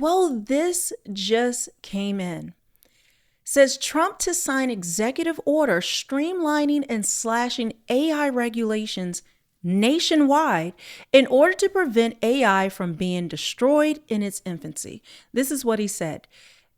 Well, this just came in. Says Trump to sign executive order streamlining and slashing AI regulations nationwide in order to prevent AI from being destroyed in its infancy. This is what he said.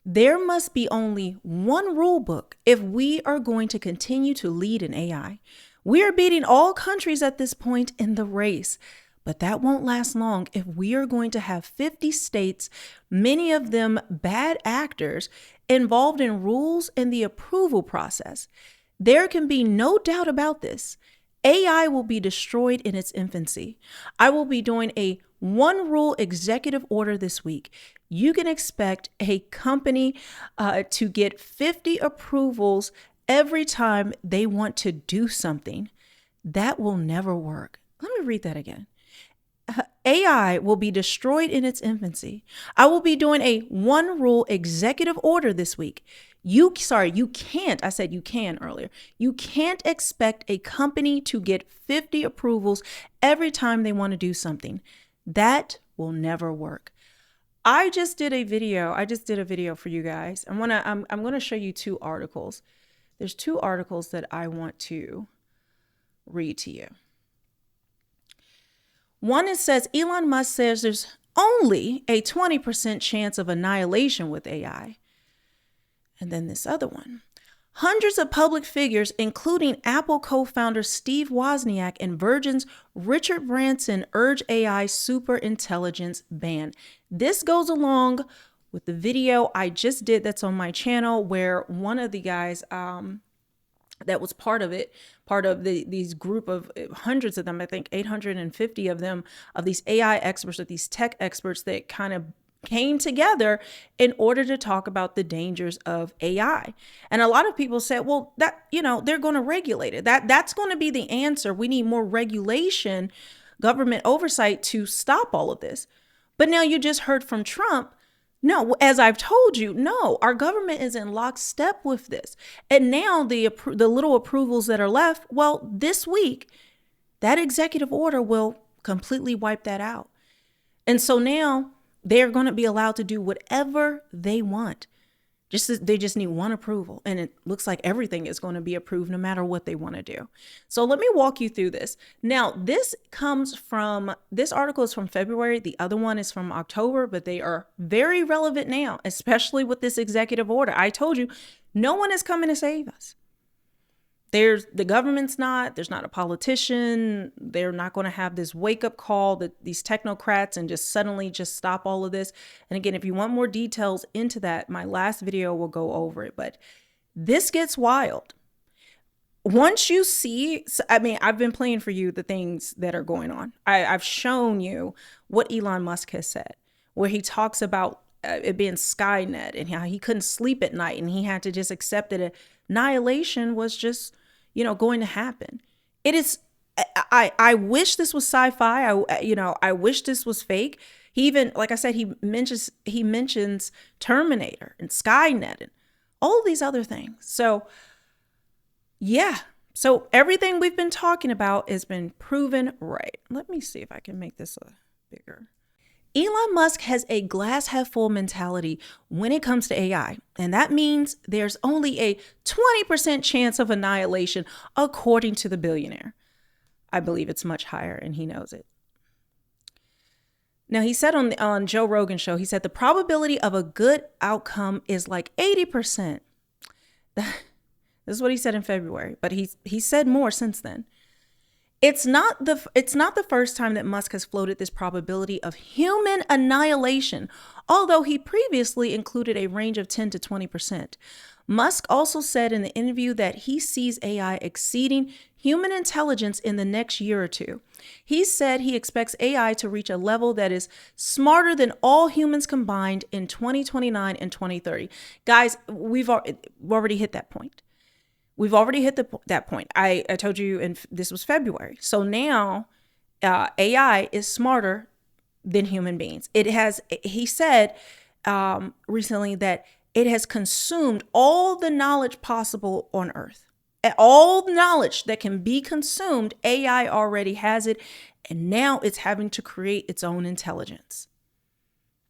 There must be only one rule book if we are going to continue to lead in AI. We are beating all countries at this point in the race. But that won't last long if we are going to have 50 states, many of them bad actors, involved in rules and the approval process. There can be no doubt about this. AI will be destroyed in its infancy. I will be doing a one rule executive order this week. You can expect a company to get 50 approvals every time they want to do something. That will never work. Let me read that again. AI will be destroyed in its infancy. I will be doing a one rule executive order this week. You can't, I said you can earlier. You can't expect a company to get 50 approvals every time they want to do something. That will never work. I just did a video for you guys. I'm going to show you two articles. There's two articles that I want to read to you. One, it says Elon Musk says there's only a 20% chance of annihilation with AI. And then this other one. Hundreds of public figures, including Apple co-founder Steve Wozniak and Virgin's Richard Branson, urge AI superintelligence ban. This goes along with the video I just did that's on my channel where one of the guys that was part of these group of hundreds of them, I think 850 of them, of these AI experts, of these tech experts that kind of came together in order to talk about the dangers of AI. And a lot of people said, well, that, they're going to regulate it. That's going to be the answer. We need more regulation, government oversight to stop all of this. But now you just heard from Trump. No, as I've told you, no, our government is in lockstep with this. And now the little approvals that are left, well, this week, that executive order will completely wipe that out. And so now they're going to be allowed to do whatever they want. They just need one approval. And it looks like everything is going to be approved no matter what they want to do. So let me walk you through this. Now, this article is from February. The other one is from October, but they are very relevant now, especially with this executive order. I told you, no one is coming to save us. The government's not, there's not a politician. They're not going to have this wake up call that these technocrats and just suddenly just stop all of this. And again, if you want more details into that, my last video will go over it, but this gets wild. Once you see, I've been playing for you the things that are going on. I've shown you what Elon Musk has said, where he talks about it being Skynet and how he couldn't sleep at night and he had to just accept that annihilation was just going to happen. It is. I wish this was sci-fi. I wish this was fake. He even, like I said, he mentions Terminator and Skynet and all of these other things. So yeah. So everything we've been talking about has been proven right. Let me see if I can make this bigger. Elon Musk has a glass half full mentality when it comes to AI, and that means there's only a 20% chance of annihilation, according to the billionaire. I believe it's much higher, and he knows it. Now, he said on Joe Rogan's show, he said the probability of a good outcome is like 80%. This is what he said in February, but he said more since then. It's not the first time that Musk has floated this probability of human annihilation, although he previously included a range of 10 to 20%. Musk also said in the interview that he sees AI exceeding human intelligence in the next year or two. He said he expects AI to reach a level that is smarter than all humans combined in 2029 and 2030. Guys, we've already hit that point. We've already hit that point. I told you, and this was February. So now AI is smarter than human beings. He said recently that it has consumed all the knowledge possible on Earth. All the knowledge that can be consumed, AI already has it. And now it's having to create its own intelligence.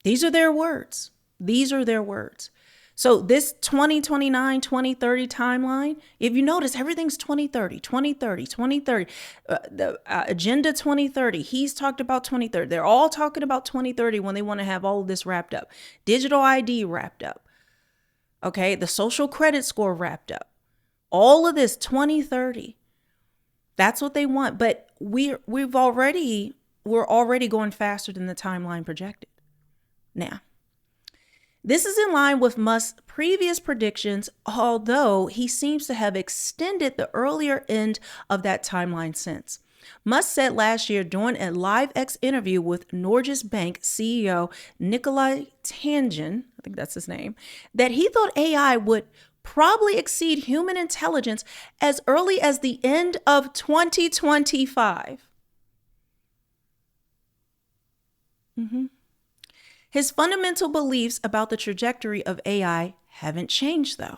These are their words. These are their words. So this 2029, 2030 timeline, if you notice, everything's 2030, 2030, 2030. The Agenda 2030, he's talked about 2030. They're all talking about 2030 when they want to have all of this wrapped up. Digital ID wrapped up. Okay, the social credit score wrapped up. All of this 2030. That's what they want. But we're already going faster than the timeline projected. Now, this is in line with Musk's previous predictions, although he seems to have extended the earlier end of that timeline since. Musk said last year during a LiveX interview with Norges Bank CEO Nikolai Tangin, I think that's his name, that he thought AI would probably exceed human intelligence as early as the end of 2025. His fundamental beliefs about the trajectory of AI haven't changed, though.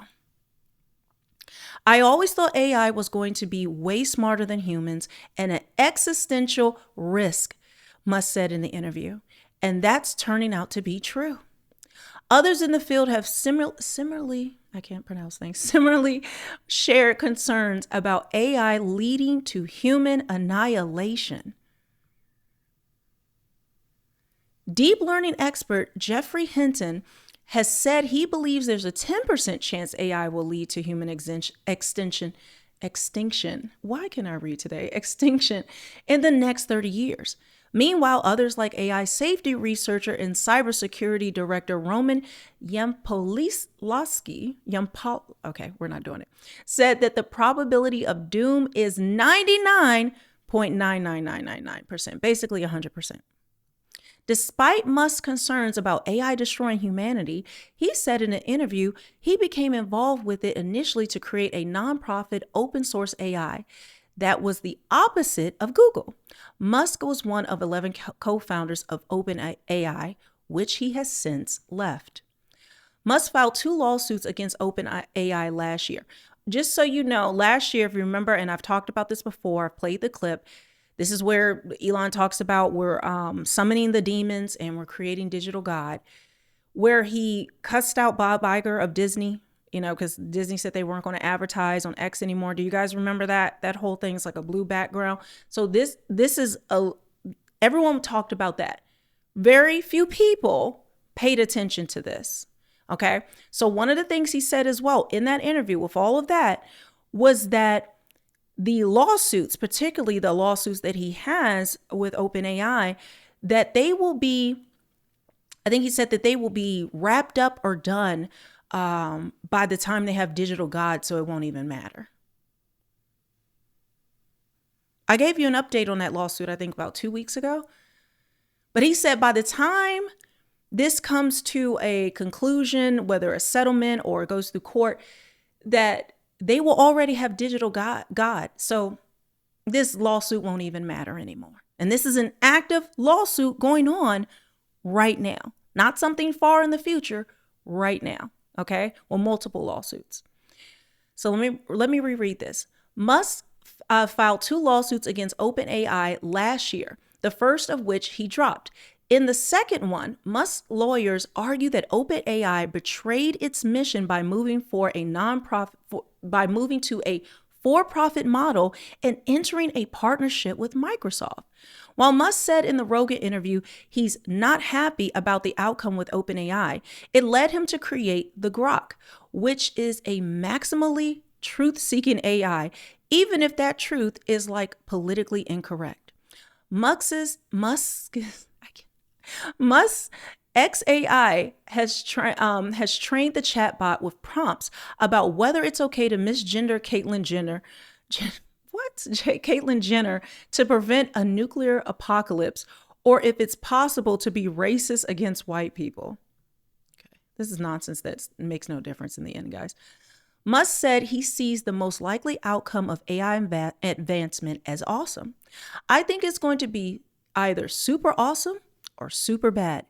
I always thought AI was going to be way smarter than humans and an existential risk, Musk said in the interview. And that's turning out to be true. Others in the field have similarly shared concerns about AI leading to human annihilation. Deep learning expert Jeffrey Hinton has said he believes there's a 10% chance AI will lead to human extinction. Why can I read today? Extinction in the next 30 years. Meanwhile, others like AI safety researcher and cybersecurity director Roman Yampolislawski, said that the probability of doom is 99.99999%, basically 100%. Despite Musk's concerns about AI destroying humanity, he said in an interview he became involved with it initially to create a nonprofit open source AI that was the opposite of Google. Musk was one of 11 co-founders of OpenAI, which he has since left. Musk filed 2 lawsuits against OpenAI last year. Just so you know, last year, if you remember, and I've talked about this before, I've played the clip. This is where Elon talks about we're summoning the demons and we're creating digital God, where he cussed out Bob Iger of Disney, because Disney said they weren't going to advertise on X anymore. Do you guys remember that? That whole thing's like a blue background. So this is everyone talked about that. Very few people paid attention to this. Okay. So one of the things he said as well in that interview with all of that was that the lawsuits, particularly the lawsuits that he has with OpenAI, that they will be, I think he said that they will be wrapped up or done by the time they have digital God, so it won't even matter. I gave you an update on that lawsuit, I think about 2 weeks ago. But he said by the time this comes to a conclusion, whether a settlement or it goes through court, that they will already have digital God. So this lawsuit won't even matter anymore. And this is an active lawsuit going on right now, not something far in the future, right now. Okay. Well, multiple lawsuits. So let me reread this. Musk filed 2 lawsuits against OpenAI last year, the first of which he dropped. In the second one, Musk's lawyers argue that OpenAI betrayed its mission by moving to a for-profit model and entering a partnership with Microsoft. While Musk said in the Rogan interview he's not happy about the outcome with OpenAI, it led him to create the Grok, which is a maximally truth-seeking AI, even if that truth is politically incorrect. Musk's XAI has trained the chatbot with prompts about whether it's okay to misgender Caitlyn Jenner to prevent a nuclear apocalypse, or if it's possible to be racist against white people. Okay, this is nonsense that makes no difference in the end, guys. Musk said he sees the most likely outcome of AI advancement as awesome. I think it's going to be either super awesome or super bad,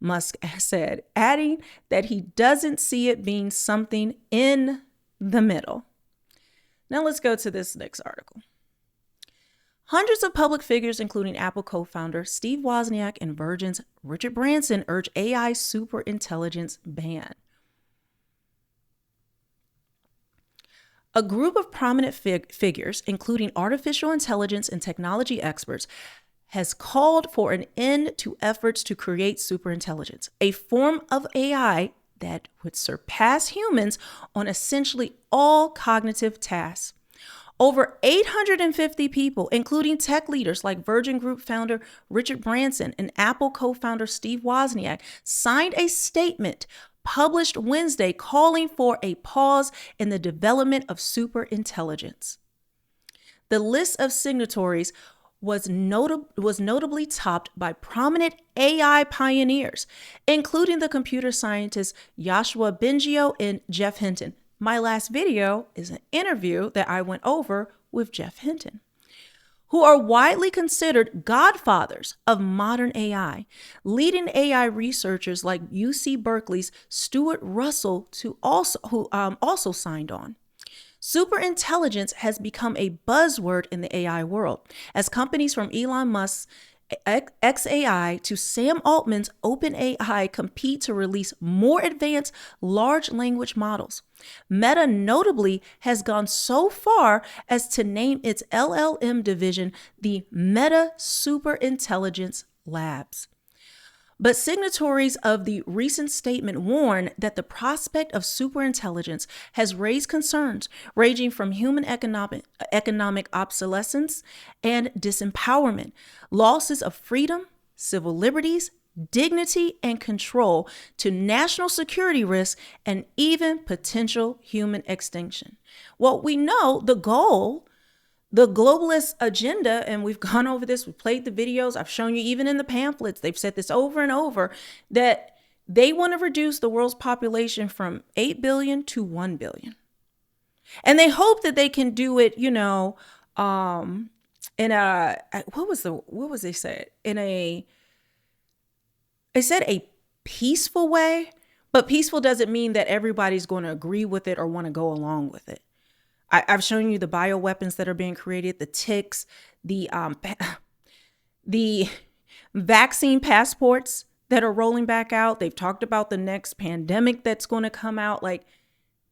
Musk said, adding that he doesn't see it being something in the middle. Now let's go to this next article. Hundreds of public figures, including Apple co-founder Steve Wozniak and Virgin's Richard Branson, urge AI superintelligence ban. A group of prominent figures, including artificial intelligence and technology experts, has called for an end to efforts to create superintelligence, a form of AI that would surpass humans on essentially all cognitive tasks. Over 850 people, including tech leaders like Virgin Group founder Richard Branson and Apple co-founder Steve Wozniak, signed a statement published Wednesday calling for a pause in the development of superintelligence. The list of signatories was notably topped by prominent AI pioneers, including the computer scientists Yoshua Bengio and Jeff Hinton. My last video is an interview that I went over with Jeff Hinton, who are widely considered godfathers of modern AI. Leading AI researchers like UC Berkeley's Stuart Russell who also signed on. Superintelligence has become a buzzword in the AI world as companies from Elon Musk's xAI to Sam Altman's OpenAI compete to release more advanced large language models. Meta notably has gone so far as to name its LLM division the Meta Superintelligence Labs. But signatories of the recent statement warn that the prospect of superintelligence has raised concerns ranging from human economic obsolescence and disempowerment, losses of freedom, civil liberties, dignity, and control to national security risks and even potential human extinction. Well, we know the goal, the globalist agenda, and we've gone over this, we've played the videos, I've shown you even in the pamphlets, they've said this over and over, that they want to reduce the world's population from 8 billion to 1 billion. And they hope that they can do it, in a, they said a peaceful way, but peaceful doesn't mean that everybody's going to agree with it or want to go along with it. I've shown you the bioweapons that are being created, the ticks, the vaccine passports that are rolling back out. They've talked about the next pandemic that's going to come out. Like,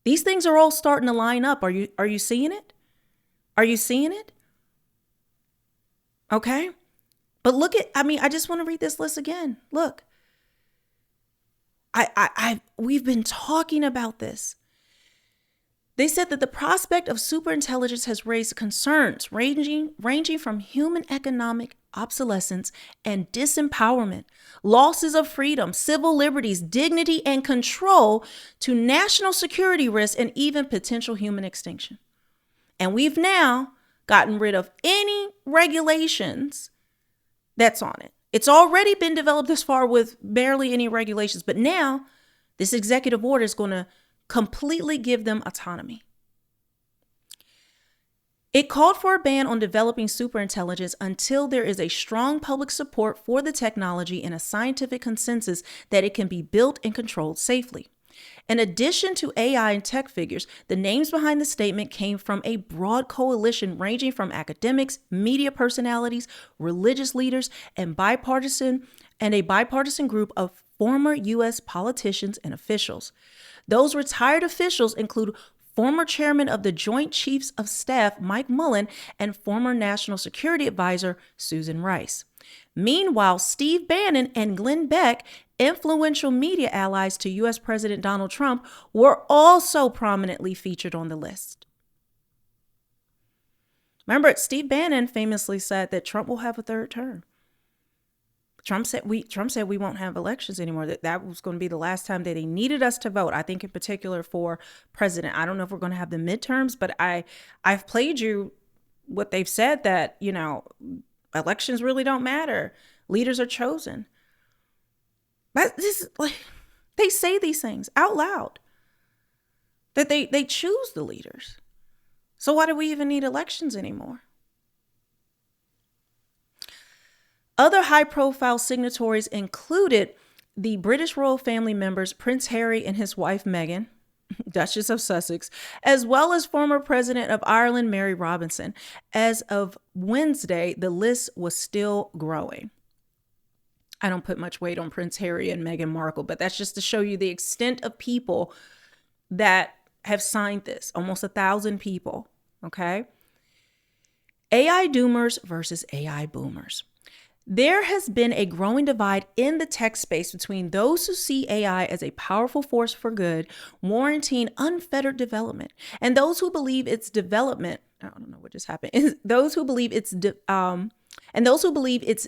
these things are all starting to line up. Are you seeing it? Are you seeing it? Okay. But I just want to read this list again. Look, we've been talking about this. They said that the prospect of superintelligence has raised concerns ranging from human economic obsolescence and disempowerment, losses of freedom, civil liberties, dignity, and control to national security risks and even potential human extinction. And we've now gotten rid of any regulations that's on it. It's already been developed this far with barely any regulations, but now this executive order is going to completely give them autonomy. It called for a ban on developing superintelligence until there is a strong public support for the technology and a scientific consensus that it can be built and controlled safely. In addition to AI and tech figures, the names behind the statement came from a broad coalition ranging from academics, media personalities, religious leaders, and a bipartisan group of former U.S. politicians and officials. Those retired officials include former chairman of the Joint Chiefs of Staff, Mike Mullen, and former National Security Advisor, Susan Rice. Meanwhile, Steve Bannon and Glenn Beck, influential media allies to U.S. President Donald Trump, were also prominently featured on the list. Remember, Steve Bannon famously said that Trump will have a third term. Trump said we won't have elections anymore. That was going to be the last time that they needed us to vote. I think in particular for president. I don't know if we're going to have the midterms, but I've played you what they've said, that, elections really don't matter. Leaders are chosen. But they say these things out loud, that they choose the leaders. So why do we even need elections anymore? Other high-profile signatories included the British royal family members Prince Harry and his wife Meghan, Duchess of Sussex, as well as former President of Ireland, Mary Robinson. As of Wednesday, the list was still growing. I don't put much weight on Prince Harry and Meghan Markle, but that's just to show you the extent of people that have signed this. Almost 1,000 people, okay? AI doomers versus AI boomers. There has been a growing divide in the tech space between those who see AI as a powerful force for good, warranting unfettered development, and those who believe its development, I don't know what just happened, those who believe it's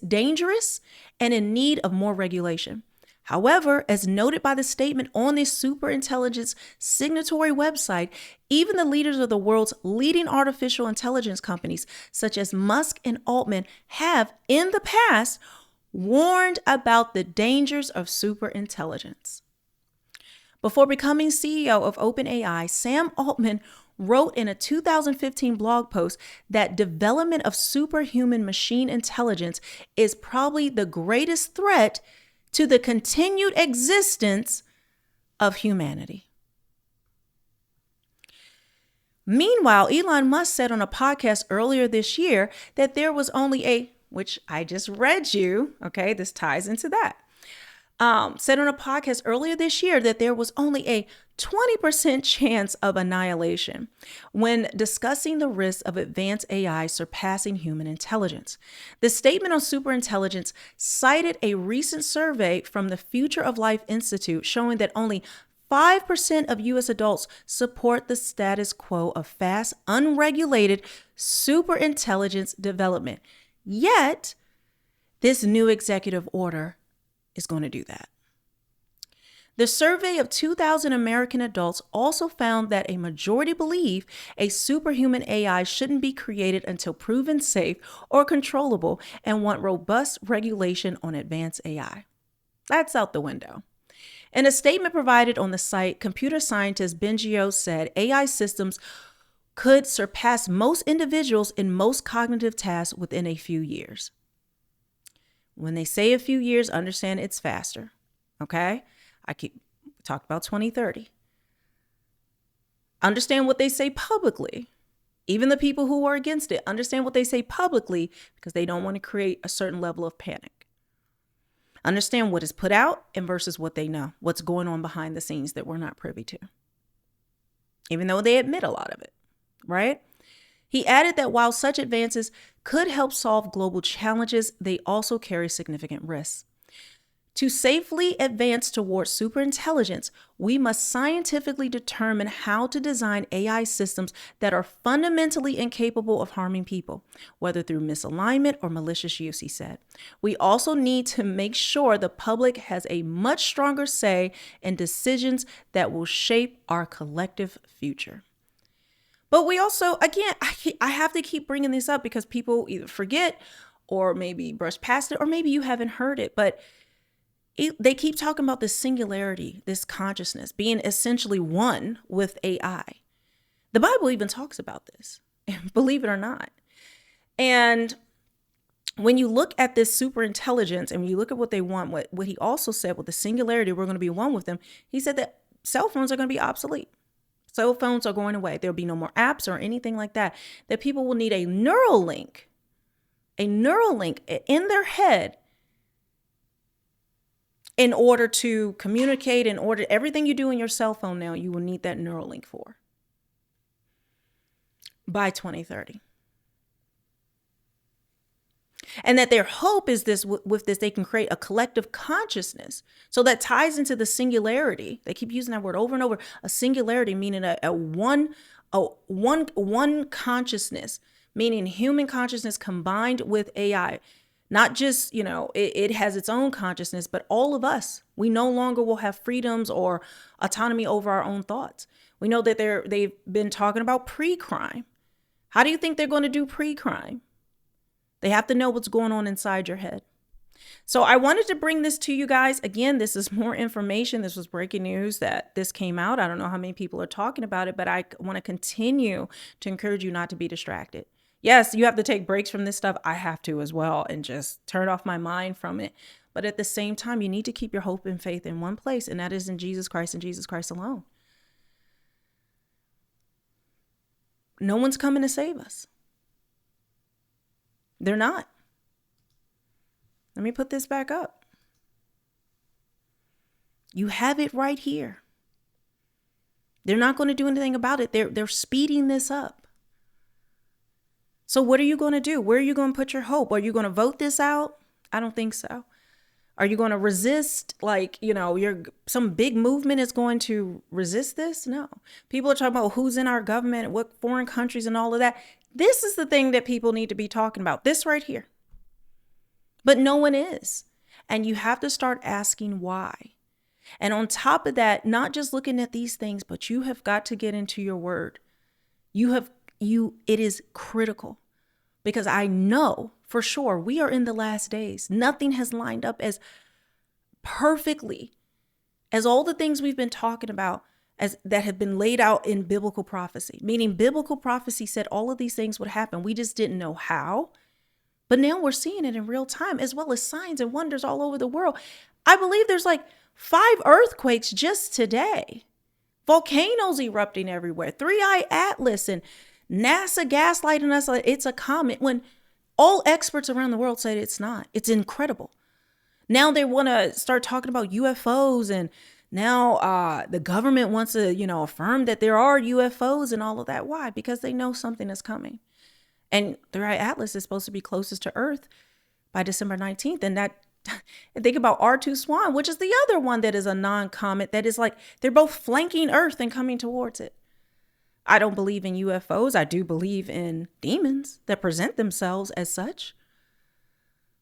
dangerous and in need of more regulation. However, as noted by the statement on this superintelligence signatory website, even the leaders of the world's leading artificial intelligence companies, such as Musk and Altman, have in the past warned about the dangers of superintelligence. Before becoming CEO of OpenAI, Sam Altman wrote in a 2015 blog post that development of superhuman machine intelligence is probably the greatest threat to the continued existence of humanity. Meanwhile, Elon Musk said on a podcast earlier this year that there was only which I just read you, okay, this ties into that. Said on a podcast earlier this year that there was only a 20% chance of annihilation when discussing the risk of advanced AI surpassing human intelligence. The statement on superintelligence cited a recent survey from the Future of Life Institute showing that only 5% of U.S. adults support the status quo of fast, unregulated superintelligence development. Yet, this new executive order is going to do that. The survey of 2,000 American adults also found that a majority believe a superhuman AI shouldn't be created until proven safe or controllable and want robust regulation on advanced AI. That's out the window. In a statement provided on the site, computer scientist Bengio said AI systems could surpass most individuals in most cognitive tasks within a few years. When they say a few years, understand it's faster, okay? I keep talk about 2030. Understand what they say publicly. Even the people who are against it, understand what they say publicly because they don't want to create a certain level of panic. Understand what is put out and versus what they know, what's going on behind the scenes that we're not privy to. Even though they admit a lot of it, right? He added that while such advances could help solve global challenges, they also carry significant risks. To safely advance towards superintelligence, we must scientifically determine how to design AI systems that are fundamentally incapable of harming people, whether through misalignment or malicious use, he said. We also need to make sure the public has a much stronger say in decisions that will shape our collective future. But we also, again, I have to keep bringing this up because people either forget or maybe brush past it, or maybe you haven't heard it, but they keep talking about this singularity, this consciousness, being essentially one with AI. The Bible even talks about this, believe it or not. And when you look at this superintelligence and when you look at what they want, what he also said with the singularity, we're going to be one with them. He said that cell phones are going to be obsolete. Cell phones are going away. There'll be no more apps or anything like that. That people will need a neural link in their head in order to communicate, in order everything you do in your cell phone now, you will need that neural link for by 2030. And that their hope is this, with this, they can create a collective consciousness. So that ties into the singularity. They keep using that word over and over. A singularity meaning a one consciousness, meaning human consciousness combined with AI. Not just, it has its own consciousness, but all of us, we no longer will have freedoms or autonomy over our own thoughts. We know that they've been talking about pre-crime. How do you think they're going to do pre-crime? They have to know what's going on inside your head. So I wanted to bring this to you guys. Again, this is more information. This was breaking news that this came out. I don't know how many people are talking about it, but I want to continue to encourage you not to be distracted. Yes, you have to take breaks from this stuff. I have to as well, and just turn off my mind from it. But at the same time, you need to keep your hope and faith in one place, and that is in Jesus Christ and Jesus Christ alone. no one's coming to save us. They're not. Let me put this back up. You have it right here. They're not going to do anything about it. They're speeding this up. So what are you going to do? Where are you going to put your hope? Are you going to vote this out? I don't think so. Are you going to resist? Like, some big movement is going to resist this? No. People are talking about who's in our government, what foreign countries and all of that. This is the thing that people need to be talking about. This right here. But no one is. And you have to start asking why. And on top of that, not just looking at these things, but you have got to get into your word. It is critical, because I know for sure we are in the last days. Nothing has lined up as perfectly as all the things we've been talking about as that have been laid out in biblical prophecy, meaning biblical prophecy said all of these things would happen. We just didn't know how. But now we're seeing it in real time, as well as signs and wonders all over the world. I believe there's like 5 earthquakes just today. Volcanoes erupting everywhere. 3i Atlas and NASA gaslighting us like it's a comet when all experts around the world say it's not. It's incredible. Now they want to start talking about UFOs, and now the government wants to, affirm that there are UFOs and all of that. Why? Because they know something is coming. And 3i Atlas is supposed to be closest to Earth by December 19th. And think about R2 Swan, which is the other one that is a non-comet that is like, they're both flanking Earth and coming towards it. I don't believe in UFOs. I do believe in demons that present themselves as such.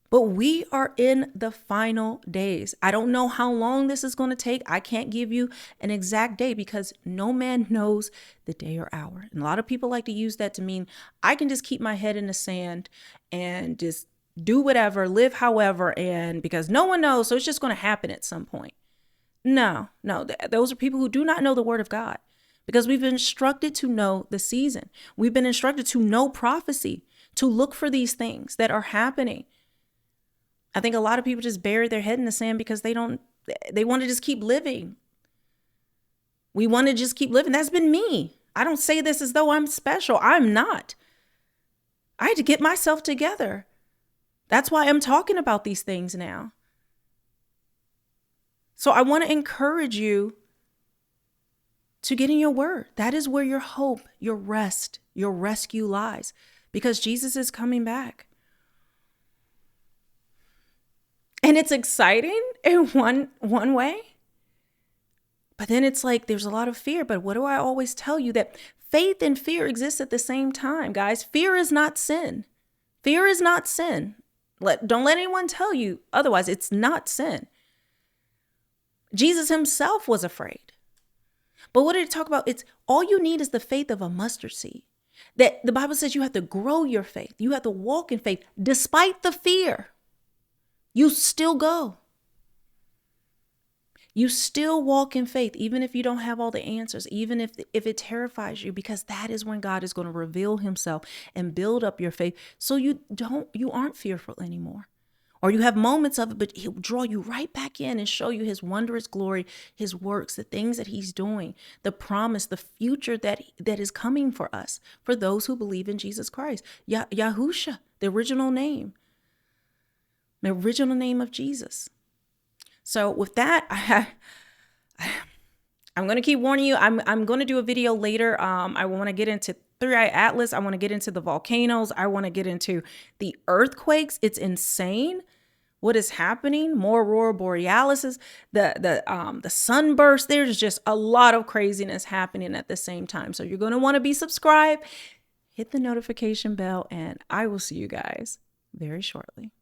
But we are in the final days. I don't know how long this is going to take. I can't give you an exact day because no man knows the day or hour. And a lot of people like to use that to mean I can just keep my head in the sand and just do whatever, live however, and because no one knows, so it's just going to happen at some point. No, those are people who do not know the word of God, because we've been instructed to know the season. We've been instructed to know prophecy, to look for these things that are happening. I think a lot of people just bury their head in the sand because they want to just keep living. We want to just keep living. That's been me. I don't say this as though I'm special. I'm not. I had to get myself together. That's why I'm talking about these things now. So I want to encourage you to get in your word. That is where your hope, your rest, your rescue lies, because Jesus is coming back. And it's exciting in one way. But then it's like there's a lot of fear. But what do I always tell you? That faith and fear exist at the same time, guys. Fear is not sin. Fear is not sin. Don't let anyone tell you otherwise. It's not sin. Jesus himself was afraid. But what did it talk about? It's all you need is the faith of a mustard seed. That the Bible says you have to grow your faith. You have to walk in faith despite the fear. You still go. You still walk in faith, even if you don't have all the answers, even if it terrifies you, because that is when God is going to reveal himself and build up your faith. So you aren't fearful anymore. Or you have moments of it, but he'll draw you right back in and show you his wondrous glory, his works, the things that he's doing, the promise, the future that is coming for us, for those who believe in Jesus Christ. Yahusha, the original name of Jesus. So with that, I'm going to keep warning you. I'm going to do a video later. I want to get into 3i Atlas. I want to get into the volcanoes. I want to get into the earthquakes. It's insane what is happening. More aurora borealis, the sunburst. There's just a lot of craziness happening at the same time. So you're going to want to be subscribed, hit the notification bell, and I will see you guys very shortly.